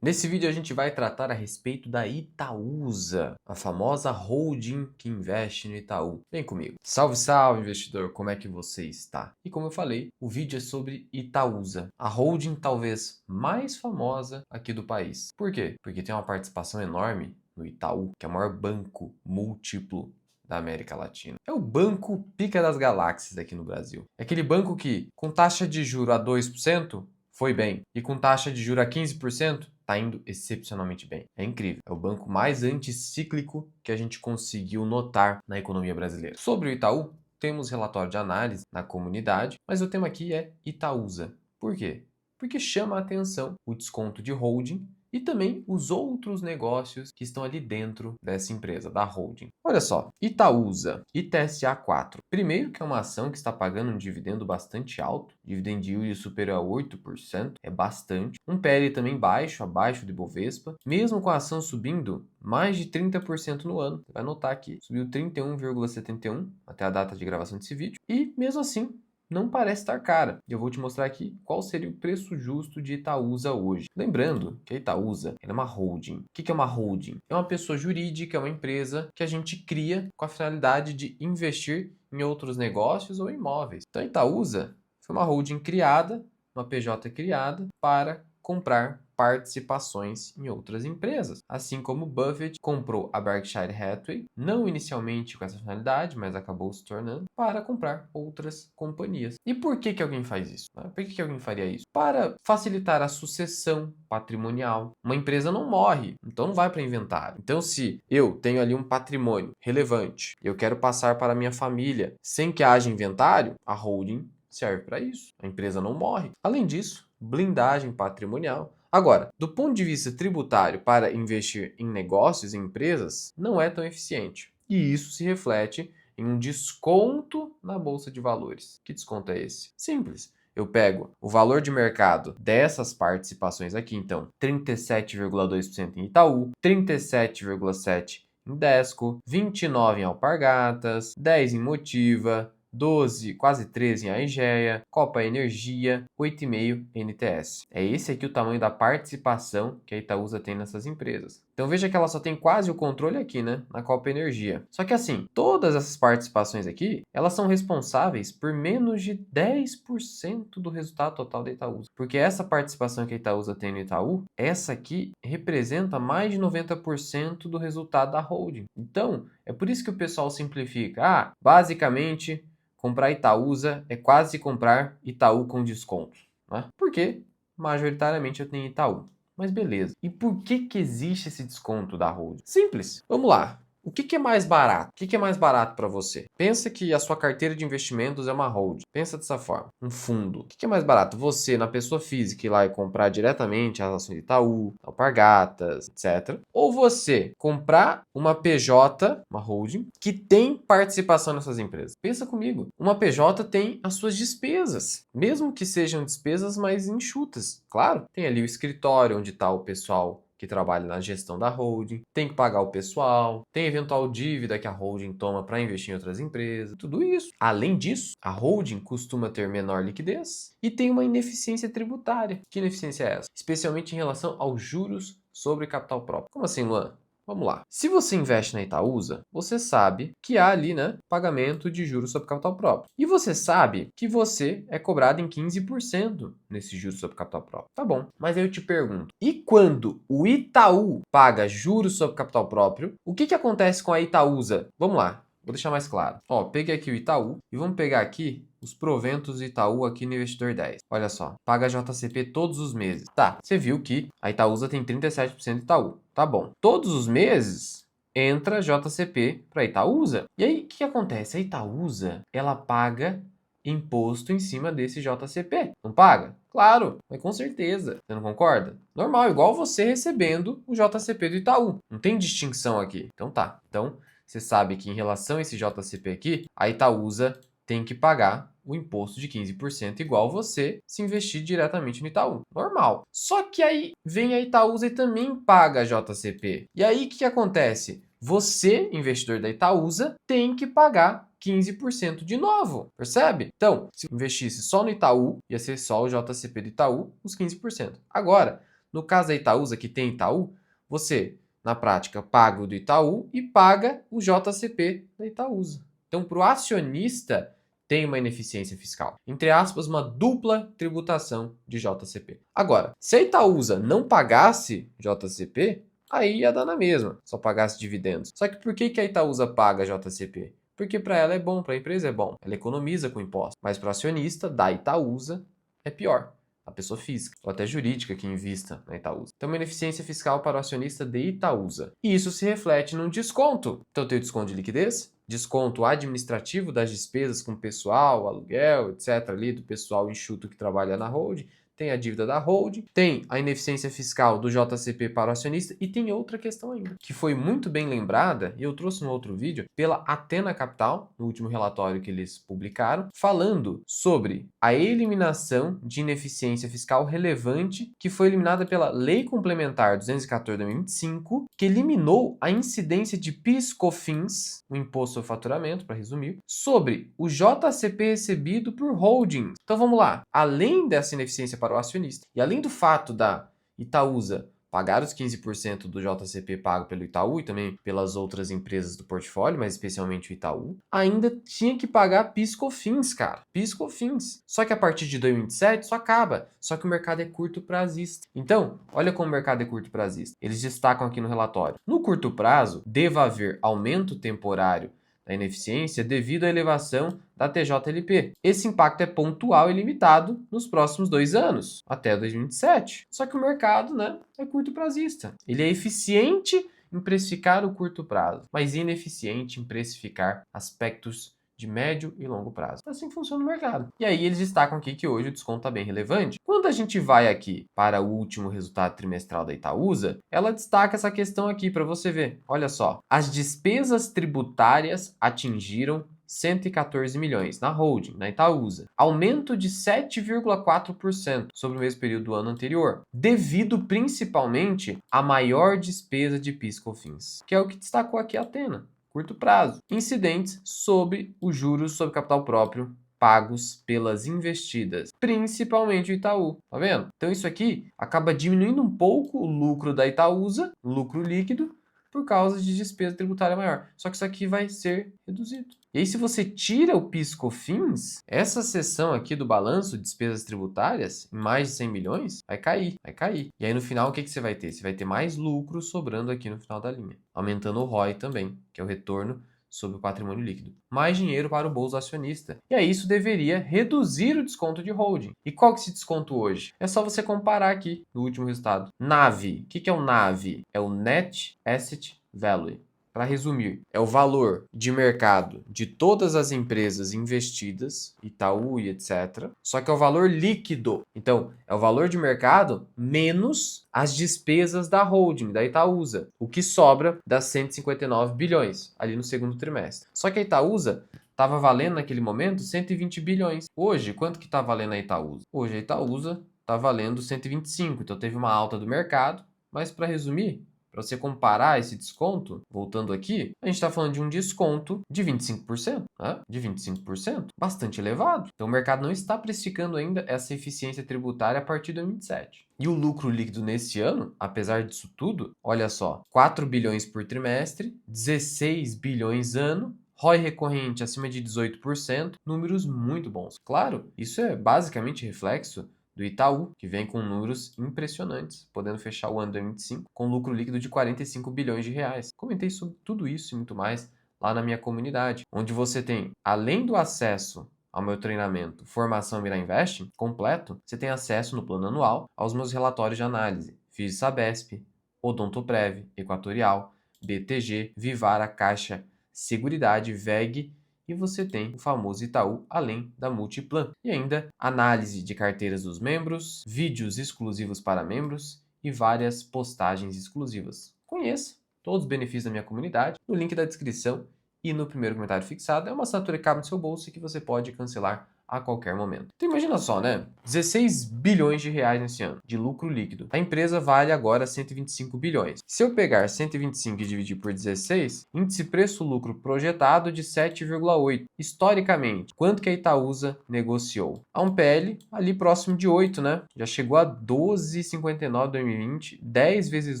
Nesse vídeo a gente vai tratar a respeito da Itaúsa, a famosa holding que investe no Itaú. Vem comigo. Salve, salve, investidor! Como é que você está? E como eu falei, o vídeo é sobre Itaúsa, a holding talvez mais famosa aqui do país. Por quê? Porque tem uma participação enorme no Itaú, que é o maior banco múltiplo da América Latina. É o banco pica das galáxias aqui no Brasil. É aquele banco que, com taxa de juro a 2%, foi bem. E com taxa de juros a 15%, está indo excepcionalmente bem. É incrível. É o banco mais anticíclico que a gente conseguiu notar na economia brasileira. Sobre o Itaú, temos relatório de análise na comunidade, mas o tema aqui é Itaúsa. Por quê? Porque chama a atenção o desconto de holding e também os outros negócios que estão ali dentro dessa empresa, da holding. Olha só, Itaúsa, ITSA 4. Primeiro que é uma ação que está pagando um dividendo bastante alto, dividend yield superior a 8%, é bastante. Um PL também baixo, abaixo do Ibovespa. Mesmo com a ação subindo mais de 30% no ano, você vai notar aqui, subiu 31,71 até a data de gravação desse vídeo. E mesmo assim, não parece estar cara. Eu vou te mostrar aqui qual seria o preço justo de Itaúsa hoje. Lembrando que a Itaúsa é uma holding. O que é uma holding? É uma pessoa jurídica, é uma empresa que a gente cria com a finalidade de investir em outros negócios ou imóveis. Então a Itaúsa foi uma holding criada, uma PJ criada para comprar participações em outras empresas. Assim como Buffett comprou a Berkshire Hathaway, não inicialmente com essa finalidade, mas acabou se tornando, para comprar outras companhias. E por que alguém faz isso? Por que alguém faria isso? Para facilitar a sucessão patrimonial. Uma empresa não morre, então não vai para inventário. Então, se eu tenho ali um patrimônio relevante, eu quero passar para a minha família sem que haja inventário, a holding serve para isso. A empresa não morre. Além disso, blindagem patrimonial. Agora, do ponto de vista tributário para investir em negócios e empresas, não é tão eficiente. E isso se reflete em um desconto na bolsa de valores. Que desconto é esse? Simples. Eu pego o valor de mercado dessas participações aqui, então 37,2% em Itaú, 37,7% em Desco, 29% em Alpargatas, 10% em Motiva, 12, quase 13 em Aegea, Copa Energia, 8,5 NTS. É esse aqui o tamanho da participação que a Itaúsa tem nessas empresas. Então veja que ela só tem quase o controle aqui, né, na Copa Energia. Só que assim, todas essas participações aqui, elas são responsáveis por menos de 10% do resultado total da Itaúsa. Porque essa participação que a Itaúsa tem no Itaú, essa aqui representa mais de 90% do resultado da holding. Então, é por isso que o pessoal simplifica. Basicamente, comprar Itaúsa é quase comprar Itaú com desconto, né? Porque majoritariamente eu tenho Itaú. Mas beleza. E por que existe esse desconto da holding? Simples. Vamos lá. O que é mais barato? O que é mais barato para você? Pensa que a sua carteira de investimentos é uma holding. Pensa dessa forma. Um fundo. O que é mais barato? Você, na pessoa física, ir lá e comprar diretamente as ações de Itaú, Alpargatas, etc. Ou você comprar uma PJ, uma holding, que tem participação nessas empresas. Pensa comigo. Uma PJ tem as suas despesas. Mesmo que sejam despesas mais enxutas. Claro, tem ali o escritório onde está o pessoal que trabalha na gestão da holding, tem que pagar o pessoal, tem eventual dívida que a holding toma para investir em outras empresas, tudo isso. Além disso, a holding costuma ter menor liquidez e tem uma ineficiência tributária. Que ineficiência é essa? Especialmente em relação aos juros sobre capital próprio. Como assim, Luan? Vamos lá. Se você investe na Itaúsa, você sabe que há ali, né, pagamento de juros sobre capital próprio. E você sabe que você é cobrado em 15% nesse juros sobre capital próprio. Tá bom. Mas aí eu te pergunto, e quando o Itaú paga juros sobre capital próprio, o que acontece com a Itaúsa? Vamos lá. Vou deixar mais claro. Ó, peguei aqui o Itaú e vamos pegar aqui os proventos do Itaú aqui no Investidor 10. Olha só, paga JCP todos os meses. Tá, você viu que a Itaúsa tem 37% de Itaú. Tá bom. Todos os meses entra JCP para Itaúsa. E aí, o que acontece? A Itaúsa, ela paga imposto em cima desse JCP. Não paga? Claro, mas com certeza. Você não concorda? Normal, igual você recebendo o JCP do Itaú. Não tem distinção aqui. Então tá. Então, você sabe que em relação a esse JCP aqui, a Itaúsa tem que pagar o imposto de 15% igual você se investir diretamente no Itaú. Normal. Só que aí vem a Itaúsa e também paga a JCP. E aí o que acontece? Você, investidor da Itaúsa, tem que pagar 15% de novo, percebe? Então, se investisse só no Itaú, ia ser só o JCP do Itaú, os 15%. Agora, No caso da Itaúsa, que tem Itaú, você, na prática, paga o do Itaú e paga o JCP da Itaúsa. Então, para o acionista, tem uma ineficiência fiscal. Entre aspas, uma dupla tributação de JCP. Agora, se a Itaúsa não pagasse JCP, aí ia dar na mesma, só pagasse dividendos. Só que por que a Itaúsa paga JCP? Porque para ela é bom, para a empresa é bom. Ela economiza com imposto. Mas para o acionista da Itaúsa é pior. A pessoa física ou até jurídica que invista na Itaúsa. Então, uma ineficiência fiscal para o acionista de Itaúsa. E isso se reflete num desconto. Então, tem o desconto de liquidez, desconto administrativo das despesas com pessoal, aluguel, etc. ali do pessoal enxuto que trabalha na holding. Tem a dívida da holding, tem a ineficiência fiscal do JCP para o acionista e tem outra questão ainda, que foi muito bem lembrada, e eu trouxe no outro vídeo, pela Athena Capital, no último relatório que eles publicaram, falando sobre a eliminação de ineficiência fiscal relevante que foi eliminada pela Lei Complementar 214 de 2025, que eliminou a incidência de PIS/COFINS, o imposto sobre faturamento, para resumir, sobre o JCP recebido por holdings. Então vamos lá, além dessa ineficiência para o acionista. E além do fato da Itaúsa pagar os 15% do JCP pago pelo Itaú e também pelas outras empresas do portfólio, mas especialmente o Itaú, ainda tinha que pagar PIS/COFINS, cara. PIS/COFINS. Só que a partir de 2027 isso acaba. Só que o mercado é curto prazista. Então, olha como o mercado é curto prazista. Eles destacam aqui no relatório. No curto prazo, deva haver aumento temporário da ineficiência devido à elevação da TJLP. Esse impacto é pontual e limitado nos próximos 2 anos, até 2027. Só que o mercado, é curto prazista. Ele é eficiente em precificar o curto prazo, mas ineficiente em precificar aspectos de médio e longo prazo. Assim funciona o mercado. E aí eles destacam aqui que hoje o desconto está bem relevante. Quando a gente vai aqui para o último resultado trimestral da Itaúsa, ela destaca essa questão aqui para você ver. Olha só, as despesas tributárias atingiram 114 milhões na holding, na Itaúsa. Aumento de 7,4% sobre o mesmo período do ano anterior, devido principalmente à maior despesa de PIS/COFINS, que é o que destacou aqui a Athena. Curto prazo. Incidentes sobre os juros sobre capital próprio pagos pelas investidas, principalmente o Itaú, tá vendo? Então isso aqui acaba diminuindo um pouco o lucro da Itaúsa, lucro líquido, por causa de despesa tributária maior. Só que isso aqui vai ser reduzido. E aí, se você tira o PIS/COFINS, essa seção aqui do balanço de despesas tributárias, em mais de 100 milhões, vai cair, vai cair. E aí, no final, o que você vai ter? Você vai ter mais lucro sobrando aqui no final da linha, aumentando o ROI também, que é o retorno sobre o patrimônio líquido. Mais dinheiro para o bolso acionista. E aí isso deveria reduzir o desconto de holding. E qual que é esse desconto hoje? É só você comparar aqui no último resultado. NAV. O que é o NAV? É o Net Asset Value. Para resumir, é o valor de mercado de todas as empresas investidas, Itaú e etc. Só que é o valor líquido. Então, é o valor de mercado menos as despesas da holding, da Itaúsa, o que sobra das 159 bilhões ali no segundo trimestre. Só que a Itaúsa estava valendo naquele momento 120 bilhões. Hoje, quanto que está valendo a Itaúsa? Hoje a Itaúsa está valendo 125, então teve uma alta do mercado, mas para resumir, para você comparar esse desconto, voltando aqui, a gente está falando de um desconto de 25%, né? De 25%, bastante elevado. Então o mercado não está precificando ainda essa eficiência tributária a partir de 2027. E o lucro líquido nesse ano, apesar disso tudo, olha só, 4 bilhões por trimestre, 16 bilhões ano, ROI recorrente acima de 18%, números muito bons. Claro, isso é basicamente reflexo do Itaú, que vem com números impressionantes, podendo fechar o ano de 2025 com lucro líquido de 45 bilhões de reais. Comentei sobre tudo isso e muito mais lá na minha comunidade, onde você tem, além do acesso ao meu treinamento Formação Mira Invest completo, você tem acesso no plano anual aos meus relatórios de análise FIS Sabesp, Odontoprev, Equatorial, BTG, Vivara, Caixa, Seguridade, VEG, e você tem o famoso Itaú, além da Multiplan. E ainda análise de carteiras dos membros, vídeos exclusivos para membros e várias postagens exclusivas. Conheça todos os benefícios da minha comunidade no link da descrição e no primeiro comentário fixado. É uma assinatura que cabe no seu bolso e que você pode cancelar a qualquer momento. Então imagina só, né? 16 bilhões de reais nesse ano de lucro líquido. A empresa vale agora 125 bilhões. Se eu pegar 125 e dividir por 16, índice preço-lucro projetado de 7,8. Historicamente, quanto que a Itaúsa negociou? A um PL ali próximo de 8, né? Já chegou a 12,59 em 2020, 10 vezes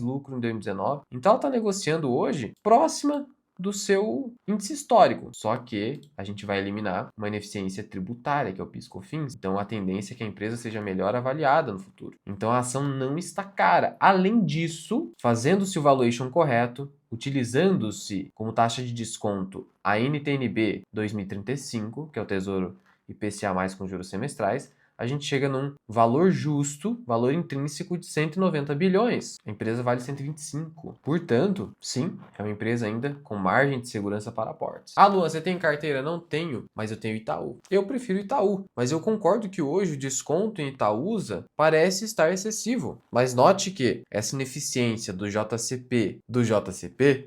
lucro em 2019. Então ela está negociando hoje próxima do seu índice histórico. Só que a gente vai eliminar uma ineficiência tributária, que é o PIS/COFINS. Então a tendência é que a empresa seja melhor avaliada no futuro. Então a ação não está cara. Além disso, fazendo-se o valuation correto, utilizando-se como taxa de desconto a NTN-B 2035, que é o Tesouro IPCA mais com juros semestrais, a gente chega num valor justo, valor intrínseco de 190 bilhões. A empresa vale 125. Portanto, sim, é uma empresa ainda com margem de segurança para aportes. Ah, Luan, você tem carteira? Não tenho, mas eu tenho Itaú. Eu prefiro Itaú, mas eu concordo que hoje o desconto em Itaúsa parece estar excessivo. Mas note que essa ineficiência do JCP,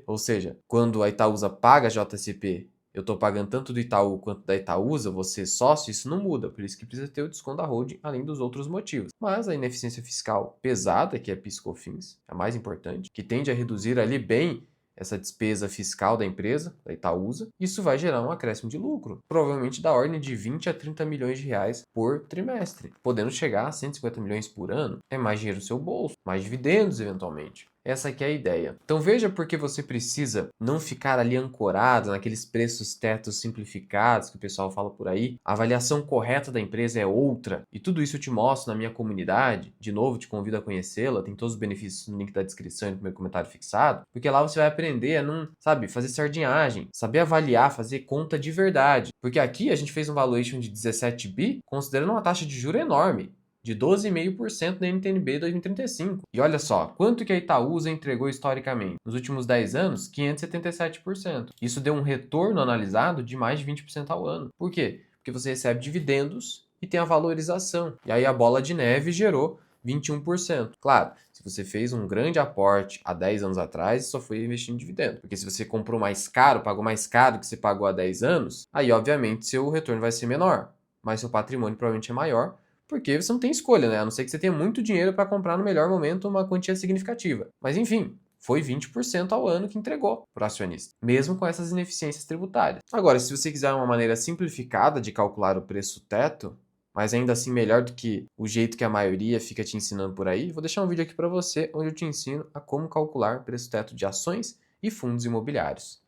ou seja, quando a Itaúsa paga JCP, eu estou pagando tanto do Itaú quanto da Itaúsa, você sócio, isso não muda. Por isso que precisa ter o desconto da holding, além dos outros motivos. Mas a ineficiência fiscal pesada, que é PIS/COFINS, é a mais importante, que tende a reduzir ali bem essa despesa fiscal da empresa, da Itaúsa, isso vai gerar um acréscimo de lucro, provavelmente da ordem de 20 a 30 milhões de reais por trimestre, podendo chegar a 150 milhões por ano. É mais dinheiro no seu bolso, mais dividendos eventualmente. Essa aqui é a ideia. Então veja por que você precisa não ficar ali ancorado naqueles preços tetos simplificados que o pessoal fala por aí. A avaliação correta da empresa é outra. E tudo isso eu te mostro na minha comunidade. De novo, te convido a conhecê-la. Tem todos os benefícios no link da descrição e no meu comentário fixado. Porque lá você vai aprender a não, fazer sardinhagem. Saber avaliar, fazer conta de verdade. Porque aqui a gente fez um valuation de 17 bi, considerando uma taxa de juros enorme, de 12,5% da NTN-B 2035. E olha só, quanto que a Itaúsa entregou historicamente? Nos últimos 10 anos, 577%. Isso deu um retorno analisado de mais de 20% ao ano. Por quê? Porque você recebe dividendos e tem a valorização. E aí a bola de neve gerou 21%. Claro, se você fez um grande aporte há 10 anos atrás, só foi investir em dividendo. Porque se você comprou mais caro, pagou mais caro do que você pagou há 10 anos, aí obviamente seu retorno vai ser menor. Mas seu patrimônio provavelmente é maior, porque você não tem escolha, né? A não ser que você tenha muito dinheiro para comprar no melhor momento uma quantia significativa. Mas enfim, foi 20% ao ano que entregou para o acionista, mesmo com essas ineficiências tributárias. Agora, se você quiser uma maneira simplificada de calcular o preço teto, mas ainda assim melhor do que o jeito que a maioria fica te ensinando por aí, vou deixar um vídeo aqui para você onde eu te ensino a como calcular o preço teto de ações e fundos imobiliários.